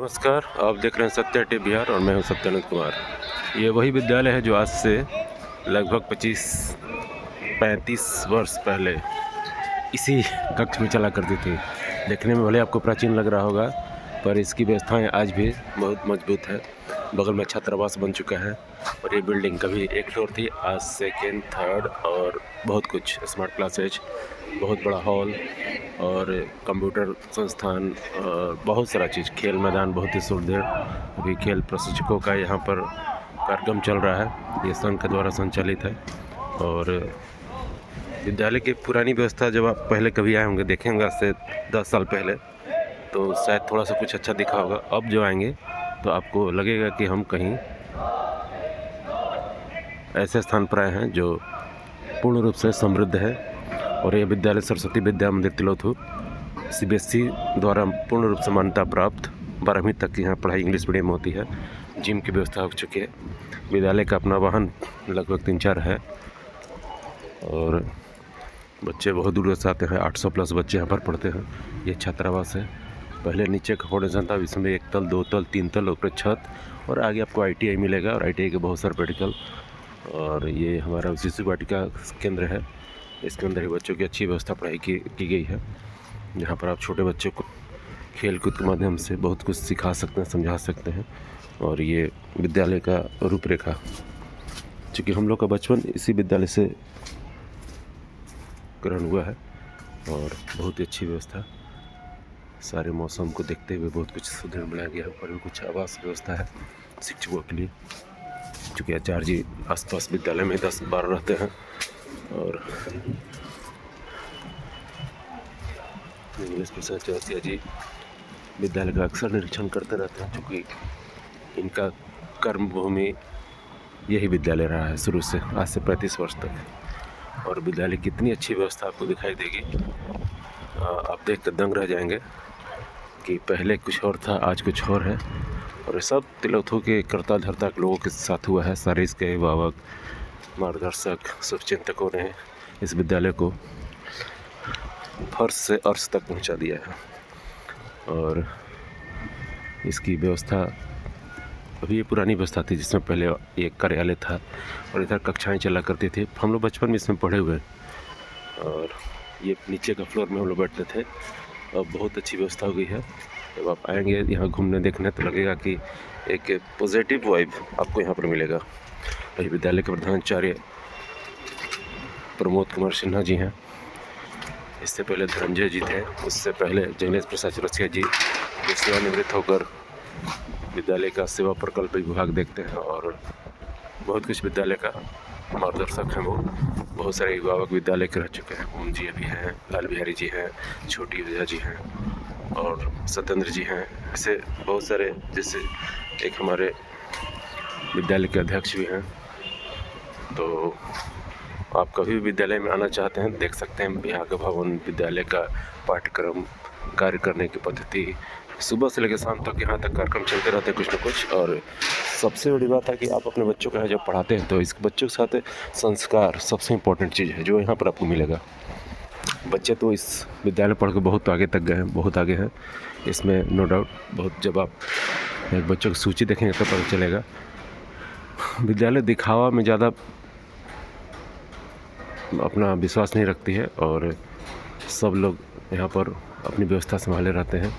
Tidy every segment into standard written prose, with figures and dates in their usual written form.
नमस्कार, आप देख रहे हैं सत्या टी बिहार और मैं हूं सत्यानंद कुमार। ये वही विद्यालय है जो आज से लगभग 25-35 वर्ष पहले इसी कक्ष में चला करती थी। देखने में भले आपको प्राचीन लग रहा होगा, पर इसकी व्यवस्थाएं आज भी बहुत मजबूत है। बगल में छात्रावास बन चुका है और ये बिल्डिंग कभी एक फ्लोर थी, आज सेकेंड, थर्ड और बहुत कुछ, स्मार्ट क्लासेज, बहुत बड़ा हॉल और कंप्यूटर संस्थान और बहुत सारा चीज़, खेल मैदान बहुत ही सुंदर। अभी खेल प्रशिक्षकों का यहाँ पर कार्यक्रम चल रहा है, ये संघ के द्वारा संचालित है। और विद्यालय की पुरानी व्यवस्था जब आप पहले कभी आए होंगे, देखेंगे आज से 10 साल पहले, तो शायद थोड़ा सा कुछ अच्छा दिखा होगा। अब जो आएंगे तो आपको लगेगा कि हम कहीं ऐसे स्थान पर आए हैं जो पूर्ण रूप से समृद्ध है। और ये विद्यालय सरस्वती विद्या मंदिर तिलोथू CBSE द्वारा पूर्ण रूप से मान्यता प्राप्त। 12वीं तक की यहाँ पढ़ाई इंग्लिश मीडियम में होती है। जिम की व्यवस्था हो चुकी है। विद्यालय का अपना वाहन लगभग 3-4 है और बच्चे बहुत दूर से आते हैं। 800 प्लस बच्चे यहाँ पर पढ़ते हैं। ये छात्रावास है। पहले नीचे का फाउंडेशन था, इसमें 1 तल, 2 तल, 3 तल, ऊपर छत, और आगे आपको ITI मिलेगा और ITI के बहुत सारे प्रैक्टिकल। और ये हमारा शिशु वाटिका केंद्र है। इसके अंदर ही बच्चों की अच्छी व्यवस्था पढ़ाई की गई है, जहाँ पर आप छोटे बच्चों को खेल कूद के माध्यम से बहुत कुछ सिखा सकते हैं, समझा सकते हैं। और ये विद्यालय का रूपरेखा, चूँकि हम लोग का बचपन इसी विद्यालय से ग्रहण हुआ है और बहुत ही अच्छी व्यवस्था, सारे मौसम को देखते हुए बहुत कुछ सुदृढ़ बनाया गया है। ऊपर भी कुछ आवास व्यवस्था है शिक्षकों के लिए, चूँकि आचार्य जी आसपास विद्यालय में 10-12 रहते हैं। और इंग्लिश प्रशासक जी विद्यालय का अक्सर निरीक्षण करते रहते हैं, क्योंकि इनका कर्म भूमि यही विद्यालय रहा है शुरू से, आज से 35 वर्ष तक। और विद्यालय की इतनी अच्छी व्यवस्था आपको दिखाई देगी, आप देख कर दंग रह जाएंगे कि पहले कुछ और था, आज कुछ और है। और ये सब तिलोथू के कर्ता धर्ता के लोगों के साथ हुआ है। सारे इसके अभिभावक, मार्गदर्शक, शुभचिंतकों ने इस विद्यालय को फर्श से अर्श तक पहुंचा दिया है। और इसकी व्यवस्था अभी ये पुरानी व्यवस्था थी, जिसमें पहले एक कार्यालय था और इधर कक्षाएं चला करती थी। हम लोग बचपन में इसमें पढ़े हुए हैं। और ये नीचे का फ्लोर में हम लोग बैठते थे। अब बहुत अच्छी व्यवस्था हो गई है। जब आप आएंगे यहाँ घूमने देखने, तो लगेगा कि एक पॉजिटिव वाइब आपको यहाँ पर मिलेगा। वही विद्यालय के प्रधानाचार्य प्रमोद कुमार सिन्हा जी हैं। इससे पहले धनंजय जी थे। उससे पहले जगनेश प्रसाद चौरसिया जी, जो सेवानिवृत्त होकर विद्यालय का सेवा प्रकल्प विभाग देखते हैं और बहुत कुछ विद्यालय का मार्गदर्शक हैं। वो बहुत सारे अभिभावक विद्यालय के रह चुके हैं। ओम जी अभी हैं, लाल बिहारी जी हैं, छोटी विद्या जी हैं और सत्येंद्र जी हैं। ऐसे बहुत सारे, जैसे एक हमारे विद्यालय के अध्यक्ष भी हैं। तो आप कभी भी विद्यालय में आना चाहते हैं, देख सकते हैं यहाँ का भवन, विद्यालय का पाठ्यक्रम, कार्य करने की पद्धति। सुबह से लेकर शाम तक यहाँ तक कार्यक्रम चलते रहते हैं कुछ न कुछ। और सबसे बड़ी बात है कि आप अपने बच्चों को यहाँ जब पढ़ाते हैं, तो इस बच्चों के साथ संस्कार सबसे इम्पोर्टेंट चीज़ है, जो यहाँ पर आपको मिलेगा। बच्चे तो इस विद्यालय पढ़ के बहुत आगे तक गए हैं, बहुत आगे हैं, इसमें नो डाउट। बहुत, जब आप एक बच्चों की सूची देखेंगे तो पता चलेगा। विद्यालय दिखावा में ज़्यादा अपना विश्वास नहीं रखती है और सब लोग यहाँ पर अपनी व्यवस्था संभाले रहते हैं।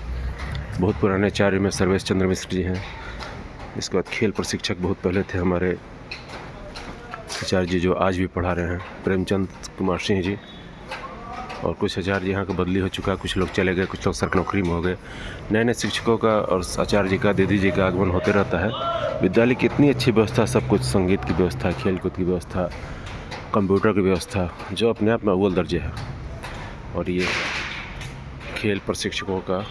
बहुत पुराने आचार्य में सर्वेश चंद्र मिश्र जी हैं। इसके बाद खेल प्रशिक्षक बहुत पहले थे हमारे आचार्य जी, जो आज भी पढ़ा रहे हैं, प्रेमचंद कुमार सिंह जी। और कुछ आचार्य यहाँ का बदली हो चुका, कुछ लोग चले गए, कुछ लोग सरकारी नौकरी में हो गए। नए नए शिक्षकों का और आचार्य जी का, दीदी जी का आगमन होते रहता है। विद्यालय की इतनी अच्छी व्यवस्था, सब कुछ, संगीत की व्यवस्था, खेल कूद की व्यवस्था, कंप्यूटर की व्यवस्था, जो अपने आप में अव्वल दर्जे है। और ये खेल प्रशिक्षकों का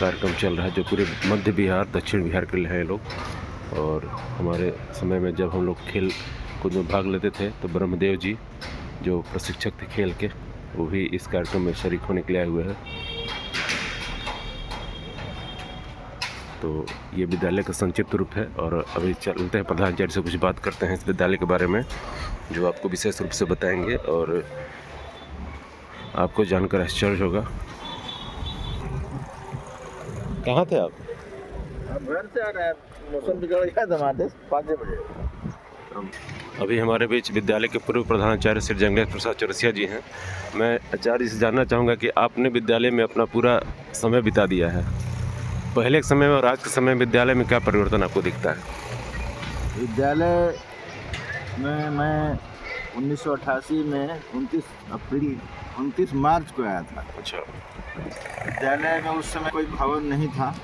कार्यक्रम चल रहा है, जो पूरे मध्य बिहार, दक्षिण बिहार के लिए हैं लोग। और हमारे समय में जब हम लोग खेल कूद में भाग लेते थे, तो ब्रह्मदेव जी, जो प्रशिक्षक थे खेल के, वो भी इस कार्यक्रम में शरीक होने के लिए आए हुए हैं। तो ये विद्यालय का संक्षिप्त रूप है। और अभी चलते हैं प्रधानाचार्य से कुछ बात करते हैं इस विद्यालय के बारे में, जो आपको विशेष रूप से बताएंगे और आपको जानकर आश्चर्य होगा। कहाँ थे आप? हम घर से आ रहे हैं, मौसम बिगड़ गया था हमारे 5 बजे। अभी हमारे बीच विद्यालय के पूर्व प्रधानाचार्य श्री जंगलेश प्रसाद चौरसिया जी हैं। मैं आचार्य से जानना चाहूँगा कि आपने विद्यालय में अपना पूरा समय बिता दिया है, पहले के समय में और आज के समय में विद्यालय में क्या परिवर्तन आपको दिखता है? विद्यालय में मैं 1988 में 29 मार्च को आया था। अच्छा। विद्यालय में उस समय कोई भवन नहीं था,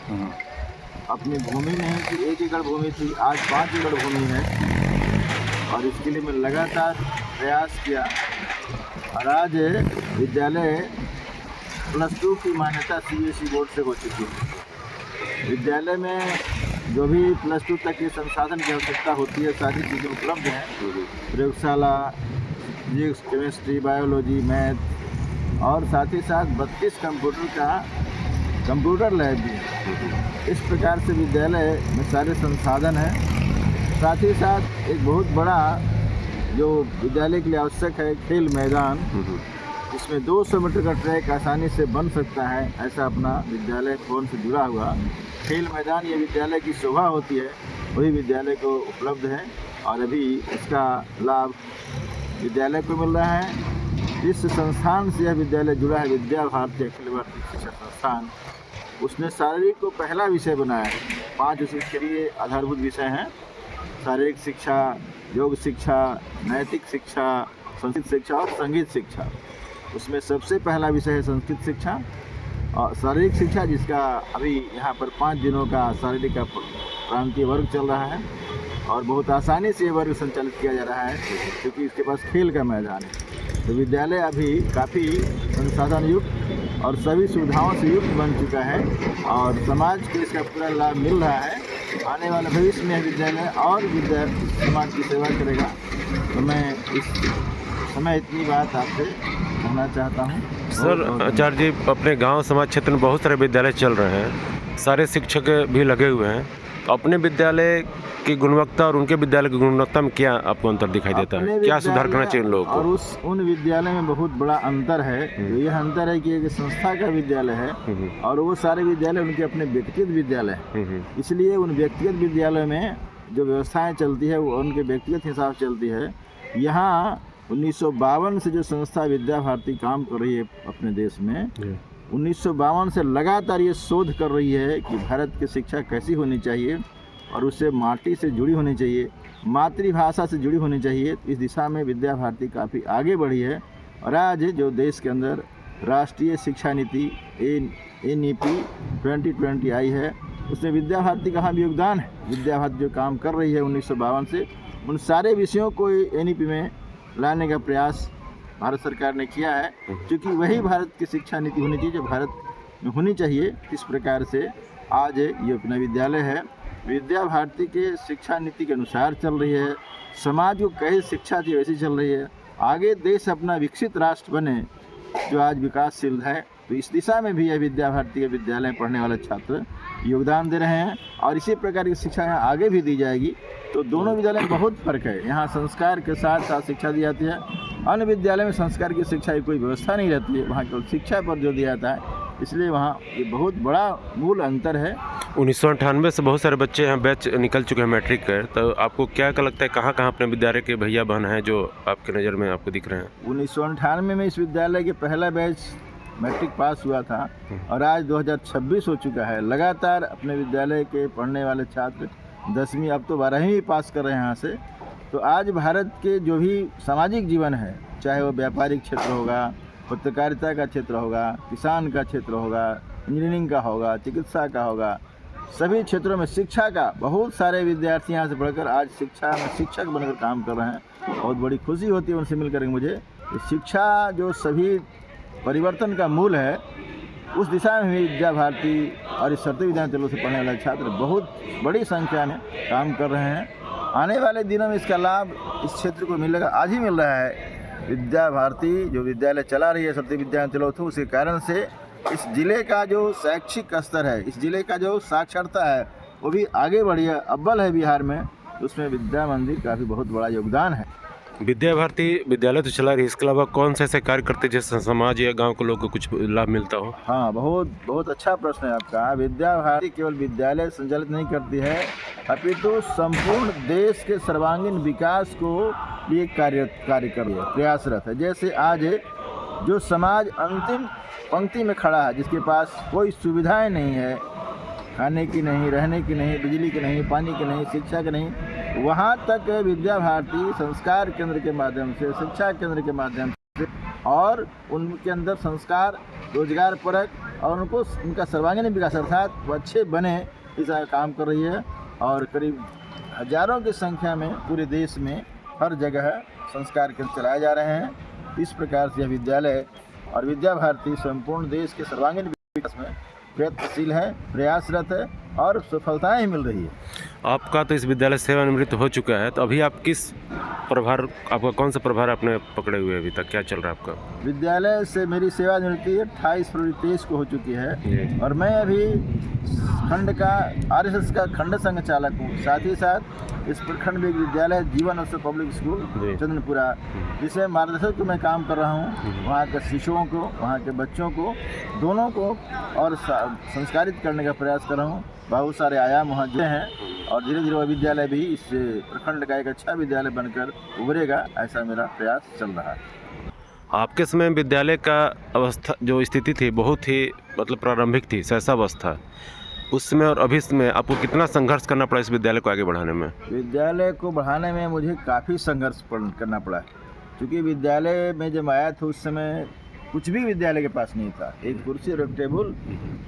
अपनी भूमि नहीं थी, 1 एकड़ भूमि थी, आज 5 एकड़ भूमि है और इसके लिए मैं लगातार प्रयास किया और आज विद्यालय +2 की मान्यता CBSE बोर्ड से हो चुकी है। विद्यालय में जो भी +2 तक के संसाधन की आवश्यकता होती है सारी चीज़ें उपलब्ध हैं। प्रयोगशाला, फिजिक्स, केमिस्ट्री, बायोलॉजी, मैथ और साथ ही साथ 32 कंप्यूटर लैब भी है। इस प्रकार से विद्यालय में सारे संसाधन हैं। साथ ही साथ एक बहुत बड़ा जो विद्यालय के लिए आवश्यक है खेल मैदान, इसमें 200 मीटर का ट्रैक आसानी से बन सकता है। ऐसा अपना विद्यालय भवन से जुड़ा हुआ खेल मैदान, ये विद्यालय की शोभा होती है, वही विद्यालय को उपलब्ध है और अभी इसका लाभ विद्यालय को मिल रहा है। जिस संस्थान से यह विद्यालय जुड़ा है, विद्या भारती अखिल भारतीय शिक्षा संस्थान, उसने शारीरिक को पहला विषय बनाया है। 5 उसके लिए आधारभूत विषय हैं: शारीरिक शिक्षा, योग शिक्षा, नैतिक शिक्षा, संस्कृत शिक्षा और संगीत शिक्षा। उसमें सबसे पहला विषय है संस्कृत शिक्षा और शारीरिक शिक्षा, जिसका अभी यहाँ पर 5 दिनों का शारीरिक का प्रांतीय वर्ग चल रहा है और बहुत आसानी से ये वर्ग संचालित किया जा रहा है क्योंकि इसके पास खेल का मैदान है। तो विद्यालय अभी काफ़ी संसाधन युक्त और सभी सुविधाओं से युक्त बन चुका है और समाज को इसका पूरा लाभ मिल रहा है। आने वाले भविष्य में विद्यालय और समाज की सेवा करेगा। तो मैं इस समय इतनी बात आपसे कहना चाहता हूँ। सर, आचार्य जी, अपने गांव समाज क्षेत्र में बहुत सारे विद्यालय चल रहे हैं, सारे शिक्षक भी लगे हुए हैं, तो अपने विद्यालय की गुणवत्ता और उनके विद्यालय की गुणवत्ता में क्या आपको अंतर दिखाई देता है? क्या सुधार करना चाहिए उन लोगों को? और उन विद्यालय में बहुत बड़ा अंतर है। यह अंतर है कि एक संस्था का विद्यालय है और वो सारे विद्यालय उनके अपने व्यक्तिगत विद्यालय हैं। इसलिए उन व्यक्तिगत विद्यालयों में जो व्यवस्थाएं चलती है वो उनके व्यक्तिगत हिसाब से चलती है। यहाँ 1952 से जो संस्था विद्या भारती काम कर रही है अपने देश में, 1952 से लगातार ये शोध कर रही है कि भारत की शिक्षा कैसी होनी चाहिए और उससे माटी से जुड़ी होनी चाहिए, मातृभाषा से जुड़ी होनी चाहिए। इस दिशा में विद्या भारती काफ़ी आगे बढ़ी है और आज जो देश के अंदर राष्ट्रीय शिक्षा नीति NEP 2020 आई है, उसमें विद्या भारती का भी योगदान है। विद्या भारती जो काम कर रही है 1952 से, उन सारे विषयों को NEP में लाने का प्रयास भारत सरकार ने किया है, क्योंकि वही भारत की शिक्षा नीति होनी चाहिए जो भारत में होनी चाहिए। इस प्रकार से आज ये अपना विद्यालय है, विद्या भारती के शिक्षा नीति के अनुसार चल रही है। समाज को कैसी शिक्षा चाहिए वैसी चल रही है। आगे देश अपना विकसित राष्ट्र बने जो आज विकासशील है, तो इस दिशा में भी यह विद्या भारती के विद्यालय पढ़ने वाले छात्र योगदान दे रहे हैं और इसी प्रकार की शिक्षा यहाँ आगे भी दी जाएगी। तो दोनों विद्यालय में बहुत फर्क है। यहाँ संस्कार के साथ साथ शिक्षा दी जाती है। अन्य विद्यालय में संस्कार की शिक्षा की कोई व्यवस्था नहीं रहती है, वहाँ केवल शिक्षा पर जोर दिया जाता है, इसलिए वहाँ ये बहुत बड़ा मूल अंतर है। 1998 से बहुत सारे बच्चे यहाँ बैच निकल चुके हैं मैट्रिक के, तो आपको क्या लगता है कहाँ कहाँ अपने विद्यालय के भैया बहन हैं जो आपके नज़र में आपको दिख रहे हैं? 1998 में इस विद्यालय के पहला बैच मैट्रिक पास हुआ था और आज 2026 हो चुका है। लगातार अपने विद्यालय के पढ़ने वाले छात्र 10वीं, अब तो 12वीं पास कर रहे हैं यहाँ से। तो आज भारत के जो भी सामाजिक जीवन है, चाहे वो व्यापारिक क्षेत्र होगा, पत्रकारिता का क्षेत्र होगा, किसान का क्षेत्र होगा, इंजीनियरिंग का होगा, चिकित्सा का होगा, सभी क्षेत्रों में शिक्षा का बहुत सारे विद्यार्थी यहाँ से पढ़कर आज शिक्षा में शिक्षक बनकर काम कर रहे हैं। बहुत बड़ी खुशी होती है उनसे मिलकर मुझे। शिक्षा जो सभी परिवर्तन का मूल है, उस दिशा में भी विद्या भारती और इस सरस्वती विद्यालयों से पढ़ने वाले छात्र बहुत बड़ी संख्या में काम कर रहे हैं। आने वाले दिनों में इसका लाभ इस क्षेत्र को मिलेगा, आज ही मिल रहा है। विद्या भारती जो विद्यालय चला रही है सरस्वती विद्यालय, उसके कारण से इस ज़िले का जो शैक्षिक स्तर है, इस ज़िले का जो साक्षरता है, वो भी आगे बढ़ी है, अव्वल है बिहार में। उसमें विद्या मंदिर का भी बहुत बड़ा योगदान है। विद्या भारती विद्यालय तो चला रही है, इसके अलावा कौन से ऐसे कार्य करते हैं जिससे समाज या गांव के लोगों को कुछ लाभ मिलता हो? हाँ, बहुत बहुत अच्छा प्रश्न है आपका। विद्या भारती केवल विद्यालय संचालित नहीं करती है, अपितु संपूर्ण देश के सर्वांगीण विकास को लिए कार्य कर रही है, प्रयासरत है। जैसे आज जो समाज अंतिम पंक्ति में खड़ा है, जिसके पास कोई सुविधाएं नहीं है, खाने की नहीं, रहने की नहीं, बिजली की नहीं, पानी की नहीं, शिक्षा की नहीं, वहाँ तक विद्या भारती संस्कार केंद्र के माध्यम से, शिक्षा केंद्र के माध्यम से और उनके अंदर संस्कार, रोजगार परक और उनको उनका सर्वांगीण विकास अर्थात वो अच्छे बने, इसका काम कर रही है। और करीब हजारों की संख्या में पूरे देश में हर जगह संस्कार केंद्र चलाए जा रहे हैं। इस प्रकार से यह विद्यालय और विद्या भारती संपूर्ण देश के सर्वांगीण विकास में प्रयत्नशील है, प्रयासरत है और सफलताएं ही मिल रही है। आपका तो इस विद्यालय से सेवानिवृत्त हो चुका है, तो अभी आप किस प्रभार, आपका कौन सा प्रभार आपने पकड़े हुए अभी तक, क्या चल रहा है आपका? विद्यालय से मेरी सेवानिवृत्ति 28 फरवरी 23 को हो चुकी है और मैं अभी खंड का RSS का खंड संघ चालक हूँ। साथ ही साथ इस प्रखंड में एक विद्यालय है, जीवन अवसर पब्लिक स्कूल चंदनपुरा, जिसमें मार्गदर्शक को मैं काम कर रहा हूँ। वहाँ के शिशुओं को, वहाँ के बच्चों को, दोनों को और संस्कारित करने का प्रयास कर रहा हूँ। बहुत सारे आयाम वहाँ जो हैं और धीरे धीरे वह विद्यालय भी इस प्रखंड का एक अच्छा विद्यालय बनकर उभरेगा, ऐसा मेरा प्रयास चल रहा है। आपके समय विद्यालय का अवस्था जो स्थिति थी बहुत ही मतलब प्रारंभिक थी, शैशवावस्था, उस समय और अभी समय आपको कितना संघर्ष करना पड़ा इस विद्यालय को आगे बढ़ाने में? विद्यालय को बढ़ाने में मुझे काफ़ी संघर्ष करना पड़ा, क्योंकि विद्यालय में जब आया था उस समय कुछ भी विद्यालय के पास नहीं था। एक कुर्सी और एक टेबल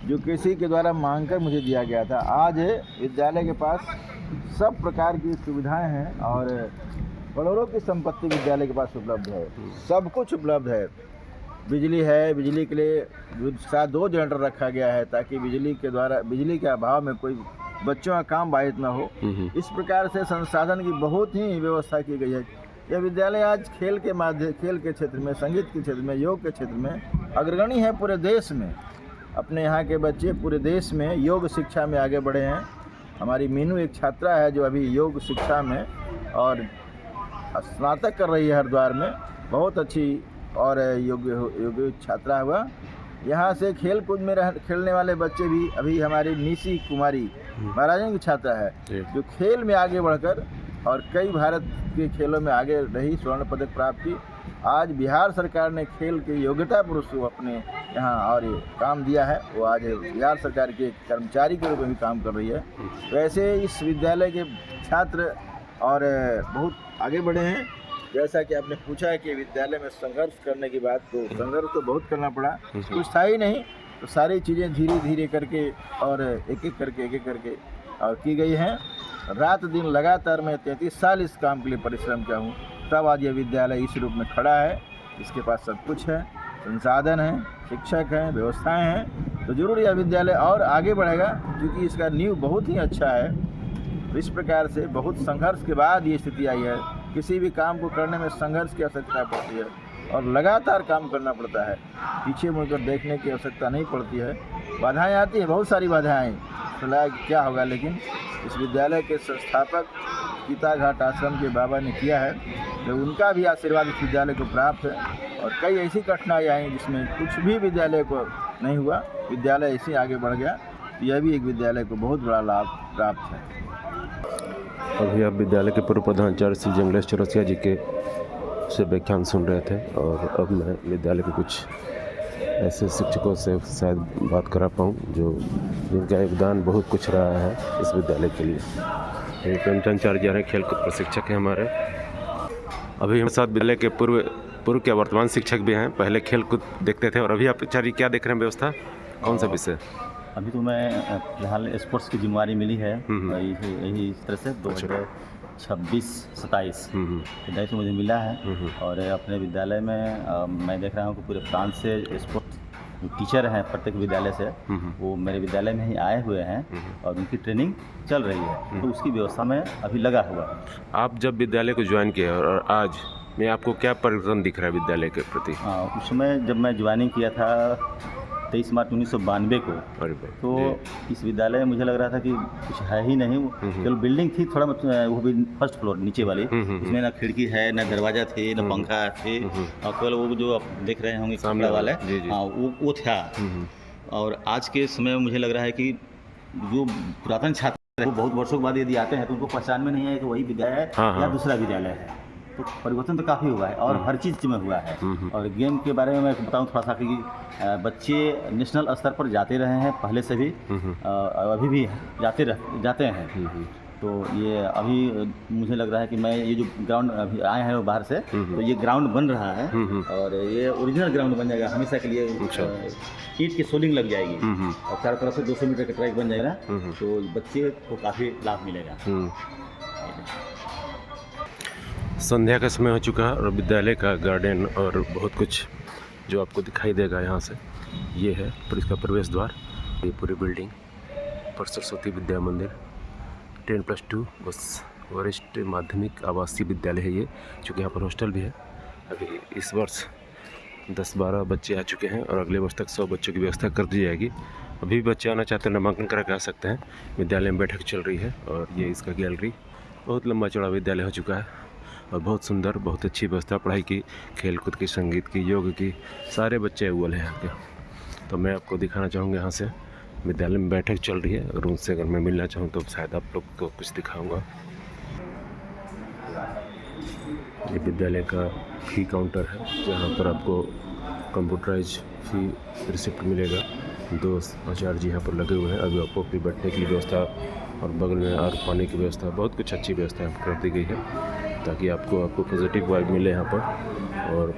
जो किसी के द्वारा मांग कर मुझे दिया गया था। आज विद्यालय के पास सब प्रकार की सुविधाएं हैं और करोड़ों की संपत्ति विद्यालय के पास उपलब्ध है, सब कुछ उपलब्ध है। बिजली है, बिजली के लिए साथ 2 जनरेटर रखा गया है ताकि बिजली के अभाव में कोई बच्चों का काम बाधित न हो। इस प्रकार से संसाधन की बहुत ही व्यवस्था की गई है। यह विद्यालय आज खेल के क्षेत्र में, संगीत के क्षेत्र में, योग के क्षेत्र में अग्रगणी है पूरे देश में। अपने यहाँ के बच्चे पूरे देश में योग शिक्षा में आगे बढ़े हैं। हमारी मीनू एक छात्रा है जो अभी योग शिक्षा में और स्नातक कर रही है हरिद्वार में, बहुत अच्छी और योग्य छात्रा हुआ। यहाँ से खेल कूद में खेलने वाले बच्चे भी, अभी हमारी निशी कुमारी महाराजन की छात्रा है जो खेल में आगे बढ़कर और कई भारत के खेलों में आगे रही, स्वर्ण पदक प्राप्त की। आज बिहार सरकार ने खेल के योग्यता पुरुष को अपने यहाँ और ये काम दिया है, वो आज बिहार सरकार के कर्मचारी के रूप में भी काम कर रही है। वैसे इस विद्यालय के छात्र और बहुत आगे बढ़े हैं। जैसा कि आपने पूछा है कि विद्यालय में संघर्ष करने की बात, तो संघर्ष तो बहुत करना पड़ा, कुछ था ही नहीं, तो सारी चीज़ें धीरे धीरे करके और एक एक करके और की गई हैं। रात दिन लगातार मैं 33 साल इस काम के लिए परिश्रम किया हूँ, तब आज यह विद्यालय इस रूप में खड़ा है। इसके पास सब कुछ है, संसाधन है, शिक्षक हैं, व्यवस्थाएं हैं, तो जरूर यह विद्यालय और आगे बढ़ेगा क्योंकि इसका नींव बहुत ही अच्छा है। इस प्रकार से बहुत संघर्ष के बाद ये स्थिति आई है। किसी भी काम को करने में संघर्ष की आवश्यकता पड़ती है और लगातार काम करना पड़ता है, पीछे मुड़कर देखने की आवश्यकता नहीं पड़ती है। बाधाएं आती हैं, बहुत सारी बाधाएं, फिलहाल क्या होगा, लेकिन इस विद्यालय के संस्थापक गीता घाट आश्रम के बाबा ने किया है, तो उनका भी आशीर्वाद इस विद्यालय को प्राप्त है। और कई ऐसी कठिनाई आई जिसमें कुछ भी विद्यालय को नहीं हुआ, विद्यालय ऐसे आगे बढ़ गया। यह भी एक विद्यालय को बहुत बड़ा लाभ प्राप्त है। अभी आप विद्यालय के पूर्व प्रधानाचार्य श्री जंगलेश चौरसिया जी के से व्याख्यान सुन रहे थे और अब मैं विद्यालय के कुछ ऐसे शिक्षकों से शायद बात करा पाऊँ जिनका योगदान बहुत कुछ रहा है इस विद्यालय के लिए। प्रेमचंद चार्य जी हैं, खेल कूद प्रशिक्षक हैं हमारे। अभी हमारे साथ विद्यालय के पूर्व के वर्तमान शिक्षक भी हैं। पहले खेल कूद देखते थे और अभी आप चार्य क्या देख रहे हैं व्यवस्था, कौन सा विषय? अभी तो मैं फिलहाल स्पोर्ट्स की जिम्मेवारी मिली है, यही इस तरह से 2026-27 दायित्व मुझे मिला है। और अपने विद्यालय में मैं देख रहा हूँ कि पूरे प्रांत से स्पोर्ट्स टीचर हैं प्रत्येक विद्यालय से, वो मेरे विद्यालय में ही आए हुए हैं और उनकी ट्रेनिंग चल रही है, तो उसकी व्यवस्था में अभी लगा हुआ है। आप जब विद्यालय को ज्वाइन किया और आज में आपको क्या परिवर्तन दिख रहा है विद्यालय के प्रति? उस समय जब मैं ज्वाइनिंग किया था 23 मार्च 1992 को। अरे बाप, तो जी। इस विद्यालय में मुझे लग रहा था कि कुछ है ही नहीं, केवल बिल्डिंग थी थोड़ा वो भी फर्स्ट फ्लोर नीचे वाली, उसमें ना खिड़की है, ना दरवाजा थे, ना पंखा थे, और केवल वो जो आप देख रहे होंगे सामने कपड़ा वाला, जी, जी। हाँ वो था। और आज के समय में मुझे लग रहा है कि जो पुरातन छात्र हैं, वो बहुत वर्षों के बाद यदि आते हैं तो उनको पहचान में नहीं है कि वही विद्यालय है हाँ, या हाँ। दूसरा विद्यालय है। तो परिवर्तन तो काफ़ी हुआ है और हर चीज़ में हुआ है। और गेम के बारे में मैं बताऊं थोड़ा सा कि बच्चे नेशनल स्तर पर जाते रहे हैं पहले से भी, और अभी भी जाते हैं। तो ये अभी मुझे लग रहा है कि मैं ये जो ग्राउंड अभी आए हैं वो बाहर से, तो ये ग्राउंड बन रहा है और ये ओरिजिनल ग्राउंड बन जाएगा हमेशा के लिए। ईंट की सोलिंग लग जाएगी और चारों तरफ से 200 मीटर का ट्रैक बन जाएगा, तो बच्चे को काफ़ी लाभ मिलेगा। संध्या का समय हो चुका है और विद्यालय का गार्डन और बहुत कुछ जो आपको दिखाई देगा यहाँ से, ये है पर इसका प्रवेश द्वार। ये पूरी बिल्डिंग पर सरस्वती विद्या मंदिर 10+2 बस वरिष्ठ माध्यमिक आवासीय विद्यालय है ये, चूँकि यहाँ पर हॉस्टल भी है। अभी इस वर्ष 10-12 बच्चे आ चुके हैं और अगले वर्ष तक 100 बच्चों की व्यवस्था कर दी जाएगी। अभी भी बच्चे आना चाहते हैं, नामांकन करा के आ सकते हैं। विद्यालय में बैठक चल रही है और ये इसका गैलरी, बहुत लंबा चौड़ा विद्यालय हो चुका है और बहुत सुंदर, बहुत अच्छी व्यवस्था पढ़ाई की, खेलकूद की, संगीत की, योग की, सारे बच्चे अव्वल हैं यहाँ के। तो मैं आपको दिखाना चाहूँगा यहाँ से विद्यालय में बैठक चल रही है और उनसे अगर मैं मिलना चाहूँ तो शायद आप लोग को कुछ दिखाऊँगा। ये विद्यालय का फ़ी काउंटर है जहाँ पर आपको कंप्यूटराइज फ़ी रिसिप्ट मिलेगा। 2 आचार्य जी यहाँ पर लगे हुए हैं। अभी आपको अपनी बैठने की व्यवस्था और बगल में और पानी की व्यवस्था, बहुत कुछ अच्छी व्यवस्था यहाँ पर कर दी गई है ताकि आपको पॉजिटिव वाइब मिले यहाँ पर। और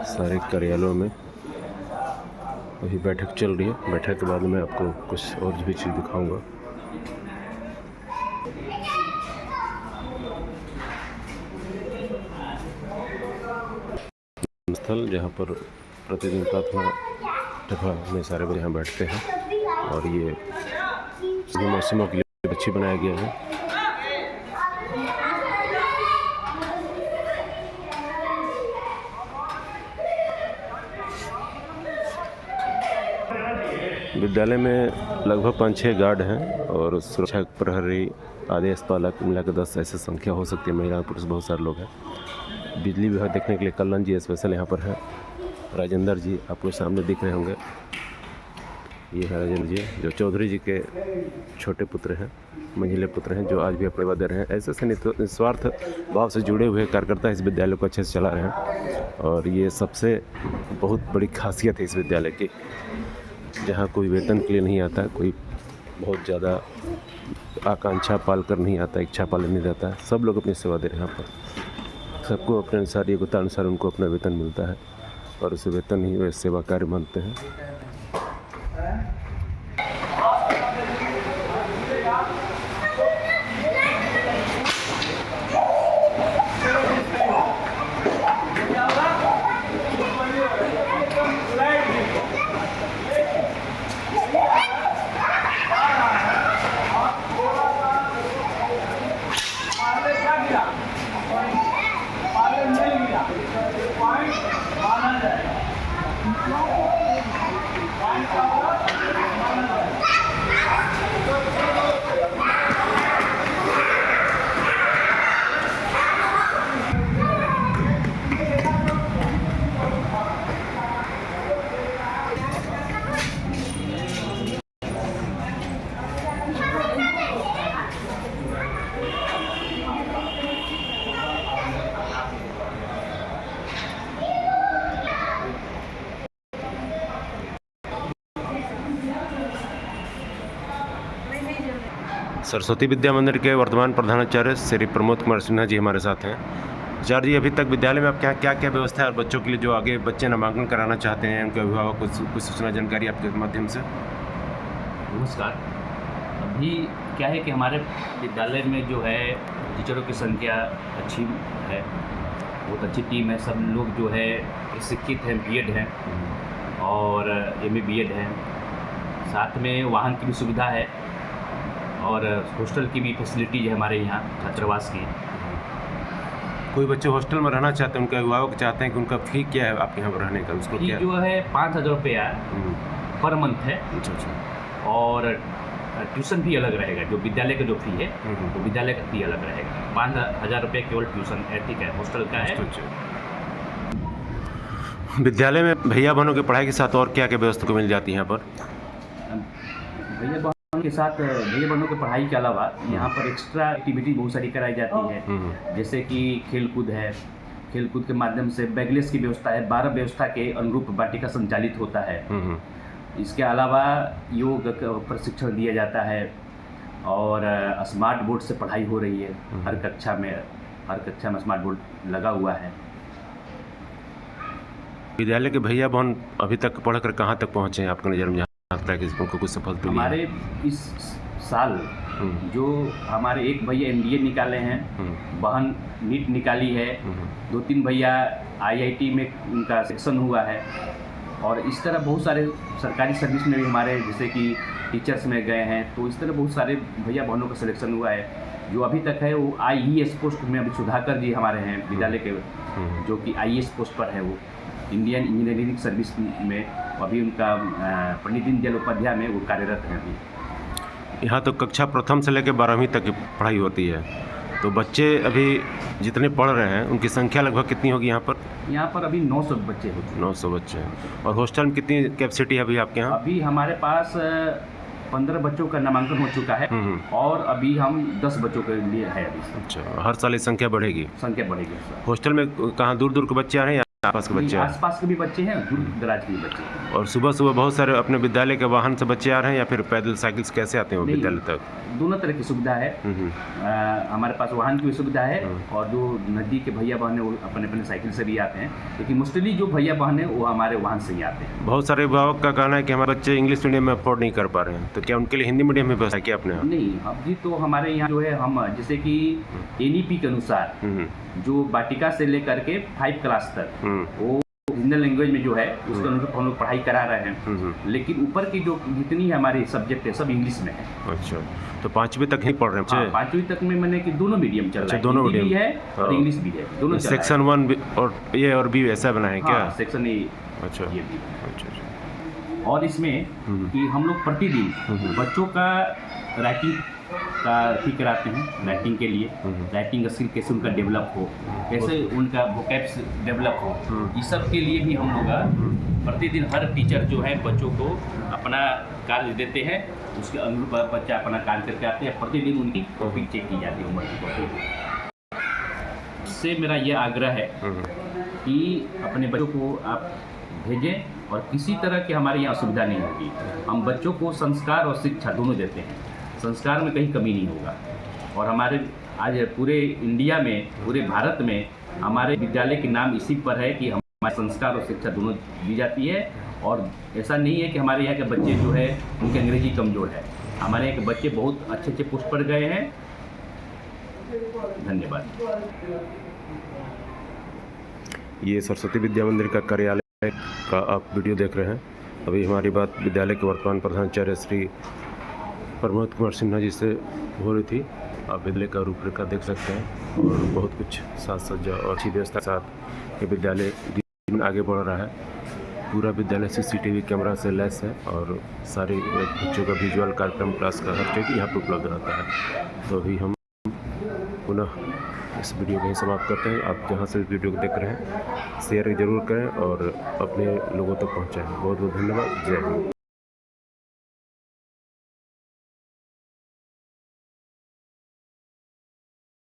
सारे कार्यालयों में अभी बैठक चल रही है। बैठक के बाद मैं आपको कुछ और भी चीज़ दिखाऊंगा। स्थल जहाँ पर प्रतिदिन प्रार्थना सभा में सारे बच्चे यहाँ बैठते हैं और ये सभी मौसमों के लिए अच्छी बनाया गया है। विद्यालय में लगभग 5-6 गार्ड हैं और सुरक्षा प्रहरी, आदेश पालक मिलाकर 10 ऐसे संख्या हो सकती है। महिला पुरुष बहुत सारे लोग हैं। बिजली विभाग देखने के लिए कल्याण जी स्पेशल यहाँ पर है। राजेंद्र जी आपको सामने दिख रहे होंगे, ये है राजेंद्र जी जो चौधरी जी के छोटे पुत्र हैं, मंझले पुत्र हैं, जो आज भी अपने वादे रहे हैं। ऐसे से निस्वार्थ भाव से जुड़े हुए कार्यकर्ता इस विद्यालय को अच्छे से चला रहे हैं और ये सबसे बहुत बड़ी खासियत है इस विद्यालय की, जहाँ कोई वेतन के लिए नहीं आता, कोई बहुत ज़्यादा आकांक्षा पाल कर नहीं आता, इच्छा पालन नहीं रहता है। सब लोग अपनी सेवा दे रहे हैं यहाँ पर। सबको अपने अनुसार, योग्यता अनुसार उनको अपना वेतन मिलता है और उसे वेतन ही वे सेवा कार्य मानते हैं। सरस्वती विद्या मंदिर के वर्तमान प्रधानाचार्य श्री प्रमोद कुमार सिन्हा जी हमारे साथ हैं। आचार्य जी, अभी तक विद्यालय में आप क्या क्या व्यवस्था है और बच्चों के लिए जो आगे बच्चे नामांकन कराना चाहते हैं, उनके अभिभावक कुछ सूचना जानकारी आपके माध्यम से? नमस्कार। अभी क्या है कि हमारे विद्यालय में जो है टीचरों की संख्या अच्छी है, बहुत अच्छी टीम है। सब लोग जो है प्रशिक्षित हैं, बीएड हैं और एमए बीएड हैं। साथ में वाहन की भी सुविधा है और हॉस्टल की भी फैसिलिटीज है हमारे यहाँ छात्रावास की। कोई बच्चे हॉस्टल में रहना चाहते हैं, उनके अभिभावक चाहते हैं कि उनका फी क्या है आपके यहाँ पर रहने का, उसको फी क्या? जो है 5,000 रुपया पर मंथ है। अच्छा अच्छा। और ट्यूशन भी अलग रहेगा, जो विद्यालय का जो फी है तो विद्यालय का फी अलग रहेगा। 5,000 रुपये केवल ट्यूशन एथिक है, हॉस्टल का है। विद्यालय में भैया बहनों की पढ़ाई के साथ और क्या क्या व्यवस्था को मिल जाती है यहाँ पर? भैया बहनों के साथ भैया बहनों की पढ़ाई के अलावा यहाँ पर एक्स्ट्रा एक्टिविटी बहुत सारी कराई जाती है, जैसे कि खेलकूद है। खेलकूद के माध्यम से बैगलेस की व्यवस्था है, 12 व्यवस्था के अनुरूप वाटिका संचालित होता है। इसके अलावा योग का प्रशिक्षण दिया जाता है और स्मार्ट बोर्ड से पढ़ाई हो रही है। हर कक्षा में स्मार्ट बोर्ड लगा हुआ है। विद्यालय के भैया बहन अभी तक पढ़कर कहाँ तक पहुँचे हैं आपके नज़र में, जहाँ लगता है कि उनको कुछ सफलता मिली है? हमारे इस साल जो हमारे एक भैया एमबीए निकाले हैं, बहन नीट निकाली है, 2-3 भैया आईआईटी में उनका सिलेक्शन हुआ है। और इस तरह बहुत सारे सरकारी सर्विस में भी हमारे जैसे कि टीचर्स में गए हैं, तो इस तरह बहुत सारे भैया बहनों का सिलेक्शन हुआ है। जो अभी तक है वो आईईएस पोस्ट में अभी सुधाकर जी हमारे हैं विद्यालय के, जो कि आईएएस पोस्ट पर है, वो इंडियन इंजीनियरिंग सर्विस में अभी उनका पंडित दीनदयाल उपाध्याय में वो कार्यरत हैं अभी। यहाँ तो कक्षा प्रथम से लेकर 12वीं तक की पढ़ाई होती है, तो बच्चे अभी जितने पढ़ रहे हैं उनकी संख्या लगभग कितनी होगी यहाँ पर? यहाँ पर अभी 900 बच्चे हो चुके हैं। 900 बच्चे हैं। और हॉस्टल में कितनी कैपेसिटी है अभी आपके यहाँ? अभी हमारे पास 15 बच्चों का नामांकन हो चुका है और अभी हम 10 बच्चों के लिए है अभी। अच्छा, हर साल ये संख्या बढ़ेगी? संख्या बढ़ेगी सर। हॉस्टल में कहाँ दूर दूर के बच्चे आ रहे हैं या आसपास के बच्चे? आसपास के भी बच्चे हैं, दूर दराज के भी बच्चे हैं। और सुबह सुबह बहुत सारे अपने विद्यालय के वाहन से बच्चे आ रहे हैं या फिर पैदल साइकिल से कैसे आते हैं वो विद्यालय तक? दोनों तरह की सुविधा है। हमारे पास वाहन की भी सुविधा है और जो नज़दीक के भैया बहन है वो अपने अपने साइकिल से भी आते हैं, लेकिन मोस्टली जो भैया बहन है वो हमारे वाहन से ही आते हैं। बहुत सारे अभिभावक का कहना है कि हमारे बच्चे इंग्लिश मीडियम में अफोर्ड नहीं कर पा रहे हैं, तो क्या उनके लिए हिंदी मीडियम में व्यवस्था किया आपने? नहीं, अभी तो हमारे यहाँ जो है हम जैसे कि एनईपी के अनुसार जो वाटिका से लेकर के 5 क्लास तक वो रीजनल लैंग्वेज में जो है उसके अनुरूप हम लोग पढ़ाई करा रहे हैं, लेकिन ऊपर की जो जितनी हमारी सब्जेक्ट है सब इंग्लिश में है। अच्छा, तो 5वीं तक ही पढ़ रहे हैं? 5वीं तक में मैंने कि दोनों मीडियम चल रहा है, दोनों हिंदी भी है हाँ। और इंग्लिश भी है, दोनों चल रहा है। सेक्शन 1 और ए और बी ऐसा बना है क्या? हाँ, सेक्शन ए। अच्छा ये भी। अच्छा। और इसमें कि हम लोग प्रतिदिन बच्चों का राइटिंग का ठीक कराते हैं, राइटिंग के लिए राइटिंग स्किल कैसे उनका डेवलप हो, कैसे उनका वोकैब्स डेवलप हो, इस सब के लिए भी हम लोग प्रतिदिन हर टीचर जो है बच्चों को अपना कार्य देते हैं, उसके अनुरूप बच्चा अपना कार्य करके आते हैं। प्रतिदिन उनकी कॉपी चेक की जाती है, होमवर्क की कॉपी। इससे मेरा ये आग्रह है कि अपने बच्चों को आप भेजें और किसी तरह की हमारे यहाँ असुविधा नहीं होगी। हम बच्चों को संस्कार और शिक्षा दोनों देते हैं, संस्कार में कहीं कमी नहीं होगा। और हमारे आज पूरे इंडिया में, पूरे भारत में हमारे विद्यालय के नाम इसी पर है कि हमारे संस्कार और शिक्षा दोनों दी जाती है। और ऐसा नहीं है कि हमारे यहाँ के बच्चे जो है उनकी अंग्रेजी कमज़ोर है, हमारे यहाँ के बच्चे बहुत अच्छे अच्छे पोस्ट पर गए हैं। धन्यवाद। ये सरस्वती विद्या मंदिर का कार्यालय का आप वीडियो देख रहे हैं। अभी हमारी बात विद्यालय के वर्तमान प्रधानाचार्य श्री प्रमोद कुमार सिन्हा जी से हो रही थी। आप विद्यालय का रूपरेखा देख सकते हैं और बहुत कुछ साज सज्जा और अच्छी व्यवस्था के साथ ये विद्यालय दिन आगे बढ़ रहा है। पूरा विद्यालय सीसीटीवी कैमरा से लैस है और सारे बच्चों का विजुअल कार्यक्रम क्लास का हर चीज़ यहाँ पर उपलब्ध रहता है। तो अभी हम पुनः इस वीडियो को ही समाप्त करते हैं। आप जहाँ से वीडियो को देख रहे हैं शेयर ज़रूर करें और अपने लोगों तक पहुँचाएँ। बहुत बहुत धन्यवाद। जय हिंद।